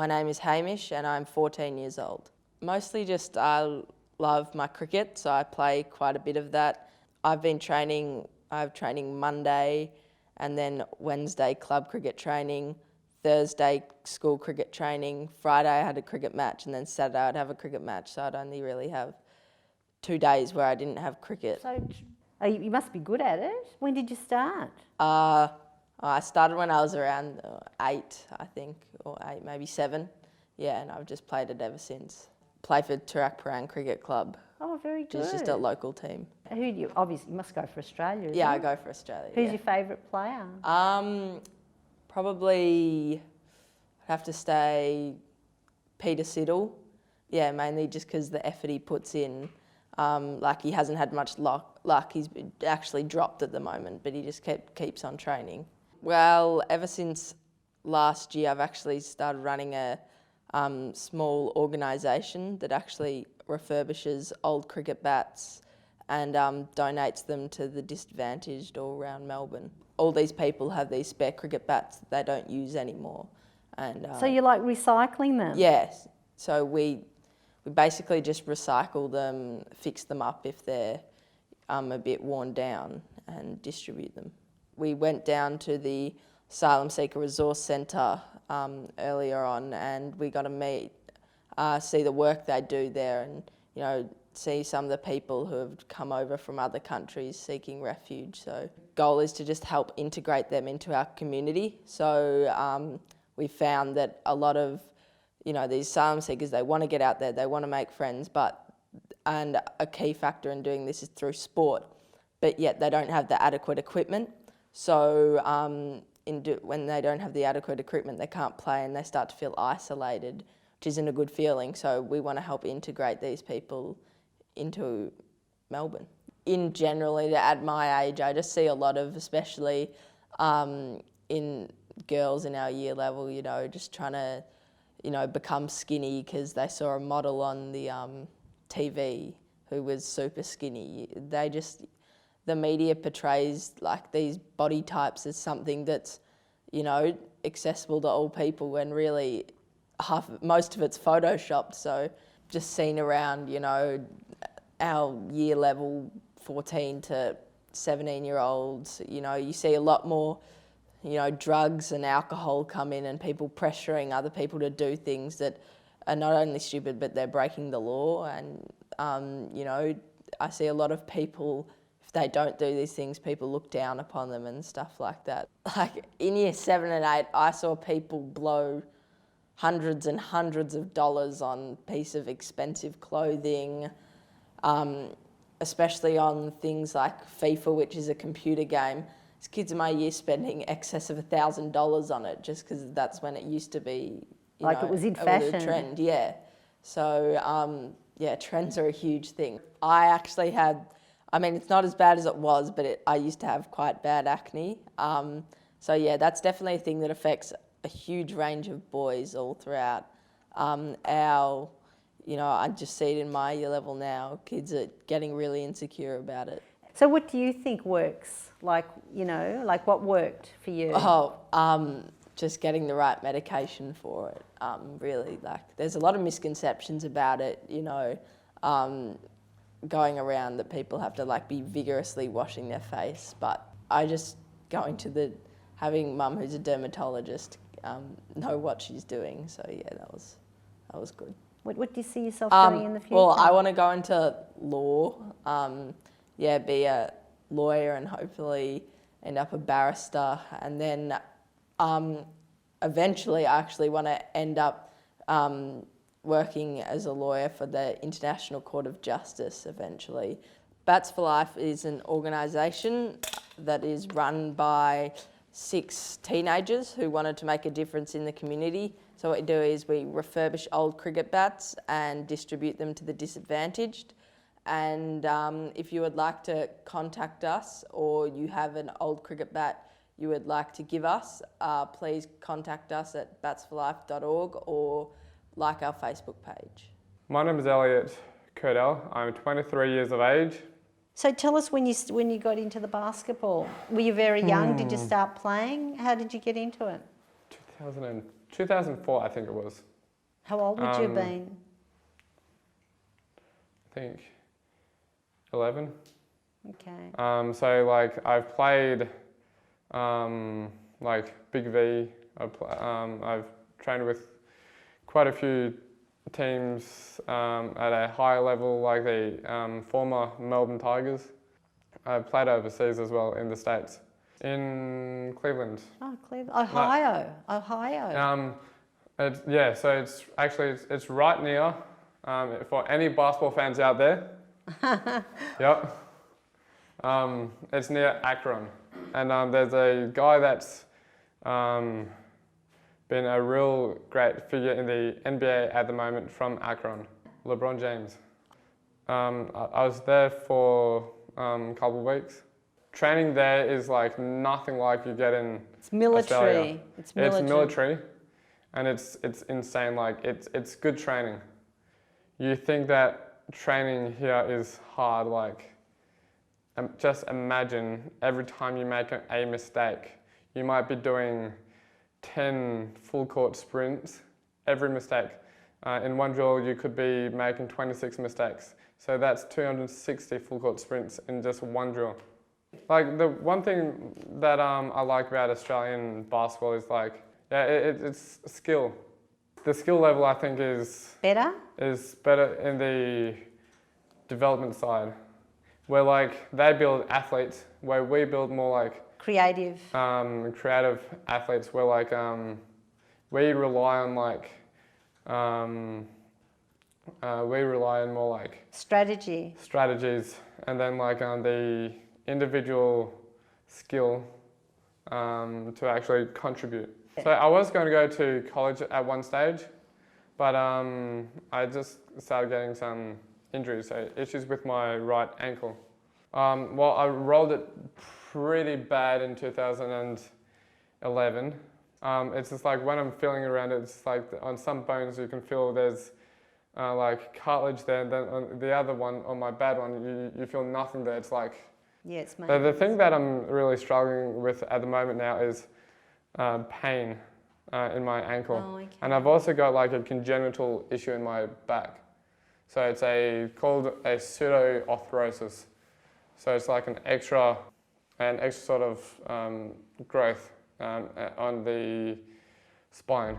My name is Hamish and I'm 14 years old. Mostly just I love my cricket, so I play quite a bit of that. I have training Monday and then Wednesday club cricket training, Thursday school cricket training, Friday I had a cricket match, and then Saturday I'd have a cricket match, so I'd only really have 2 days where I didn't have cricket. So you must be good at it. When did you start? I started when I was around 8, I think, or 8, maybe 7. Yeah, and I've just played it ever since. Play for Turak Parang Cricket Club. Oh, very good. Which is just a local team. Who do you, obviously, you must go for Australia, isn't Yeah, it? I go for Australia. Who's your favourite player? Probably I'd have to say Peter Siddle. Yeah, mainly just because the effort he puts in. Like he hasn't had much luck. He's actually dropped at the moment, but he just keeps on training. Well, ever since last year, I've actually started running a small organisation that actually refurbishes old cricket bats and donates them to the disadvantaged all around Melbourne. All these people have these spare cricket bats that they don't use anymore. And so you're like recycling them? Yes. So we basically just recycle them, fix them up if they're a bit worn down, and distribute them. We went down to the Asylum Seeker Resource Centre earlier on, and we got to see the work they do there, and see some of the people who have come over from other countries seeking refuge. So goal is to just help integrate them into our community. So we found that a lot of these asylum seekers, they want to get out there, they want to make friends, and a key factor in doing this is through sport, but yet they don't have the adequate equipment. So when they don't have the adequate equipment, they can't play and they start to feel isolated, which isn't a good feeling. So we want to help integrate these people into Melbourne. In generally, at my age, I just see a lot of, especially in girls in our year level, just trying to become skinny because they saw a model on the TV who was super skinny. The media portrays like these body types as something that's, accessible to all people, when really most of it's photoshopped. So just seen around, our year level 14 to 17-year-olds, you see a lot more drugs and alcohol come in and people pressuring other people to do things that are not only stupid, but they're breaking the law. And, I see a lot of people, if they don't do these things, people look down upon them and stuff like that. Like in year 7 and 8, I saw people blow hundreds and hundreds of dollars on a piece of expensive clothing, especially on things like FIFA, which is a computer game. There's kids in my year spending excess of $1,000 on it just because that's when it used to be, it was in fashion. A trend, yeah. So, trends are a huge thing. I actually it's not as bad as it was, but I used to have quite bad acne. So yeah, that's definitely a thing that affects a huge range of boys all throughout I just see it in my year level now. Kids are getting really insecure about it. So what do you think works? Like what worked for you? Just getting the right medication for it. Really, there's a lot of misconceptions about it, going around that people have to be vigorously washing their face. But I just having mum who's a dermatologist, know what she's doing. So yeah, that was good. What do you see yourself doing in the future? Well, I want to go into law, be a lawyer and hopefully end up a barrister. And then eventually I actually want to end up working as a lawyer for the International Court of Justice eventually. Bats for Life is an organisation that is run by 6 teenagers who wanted to make a difference in the community. So what we do is we refurbish old cricket bats and distribute them to the disadvantaged. And if you would like to contact us, or you have an old cricket bat you would like to give us, please contact us at batsforlife.org or like our Facebook page. My name is Elliot Curdell. I'm 23 years of age. So tell us when you got into the basketball. Were you very young? Did you start playing? How did you get into it? 2004, I think it was. How old would you have been? I think 11. Okay. So like I've played like Big V. I've trained with quite a few teams at a higher level, like the former Melbourne Tigers. I've played overseas as well in the States, in Cleveland. Oh, Cleveland. Ohio. Ohio. So it's actually it's right near. For any basketball fans out there, yep. It's near Akron, and there's a guy that's been a real great figure in the NBA at the moment from Akron, LeBron James. I was there for a couple of weeks. Training there is like nothing like you get in It's military. Australia. It's military. It's military, and it's insane. Like it's good training. You think that training here is hard, like just imagine every time you make a mistake, you might be doing 10 full court sprints, every mistake. In one drill you could be making 26 mistakes. So that's 260 full court sprints in just one drill. Like the one thing that I like about Australian basketball is like, it's skill. The skill level I think is Better? in the development side, where like they build athletes, where we build more like Creative. creative athletes, where like we rely on like we rely on more like strategies, and then like the individual skill to actually contribute. So I was going to go to college at one stage, but I just started getting some injuries, so issues with my right ankle. Well, I rolled it pretty bad in 2011. It's just like when I'm feeling around it, it's like on some bones you can feel there's like cartilage there, and then on the other one, on my bad one, you feel nothing there. It's like, Yeah, it's the thing that I'm really struggling with at the moment now is pain in my ankle. Oh, okay. And I've also got like a congenital issue in my back. So it's called a pseudoarthrosis. So it's like an extra sort of growth on the spine.